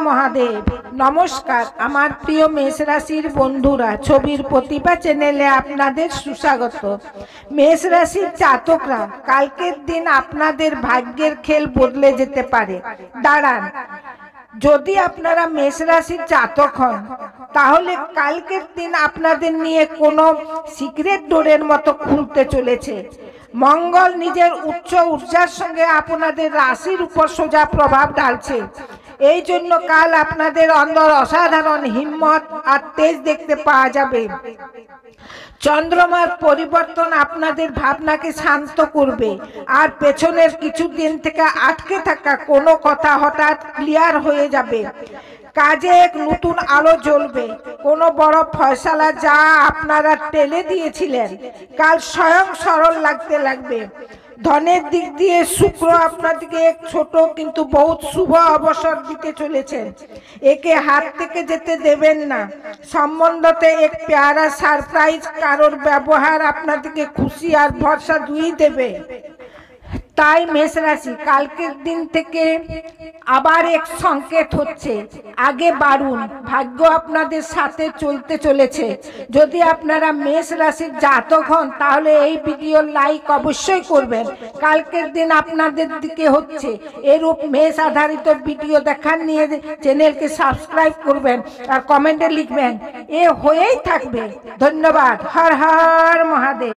মহাদেব। নমস্কার আমার প্রিয় মেষ রাশির বন্ধুরা, ছবির প্রতিভা চ্যানেলে আপনাদের সুস্বাগত। মেষ রাশির জাতকরা, কালকের দিন আপনাদের ভাগ্যের খেল বদলে যেতে পারে। দাঁড়ান, যদি আপনারা মেষ রাশির জাতক হন তাহলে কালকের দিন আপনাদের নিয়ে কোনো সিক্রেট ডোরের মতো খুলতে চলেছে। মঙ্গল নিজের উচ্চ ঊর্জার সঙ্গে আপনাদের রাশির উপর সোজা প্রভাব ঢালছে। এই জন্য কাল আপনাদের অন্তর অসাধারণ হিম্মত আর তেজ দেখতে পাওয়া যাবে। চন্দ্রমার পরিবর্তন আপনাদের ভাবনাকে শান্ত করবে, আর পেছনের কিছুদিন থেকে আটকে থাকা কোনো কথা হঠাৎ ক্লিয়ার হয়ে যাবে। কাজে এক নতুন আলো জ্বলবে। কোনো বড় ফয়সালা যা আপনারা টেলে দিয়েছিলেন কাল স্বয়ং সরল লাগতে লাগবে। ধনের দিক দিয়ে শুক্র আপনাদেরকে এক ছোট কিন্তু বহুত শুভ অবসর দিতে চলেছেন। একে হাত থেকে যেতে দেবেন না। সম্বন্ধতে এক প্যারা সারপ্রাইজ, কারোর ব্যবহার আপনাদেরকে খুশি আর ভরসা দুই দেবে। তাই মেষ রাশি, কালকের দিন থেকে আবার এক সংকেত হচ্ছে, আগে বাড়ুন। ভাগ্য আপনাদের সাথে চলতে চলেছে। যদি আপনারা মেষ রাশির জাতক হন তাহলে এই ভিডিও লাইক অবশ্যই করবেন। কালকের দিন আপনাদের দিকে হচ্ছে। এরূপ মেষ আধারিত ভিডিও দেখার নিয়ে চ্যানেলকে সাবস্ক্রাইব করবেন আর কমেন্টে লিখবেন, এ হয়েই থাকবে। ধন্যবাদ। হর হর মহাদেব।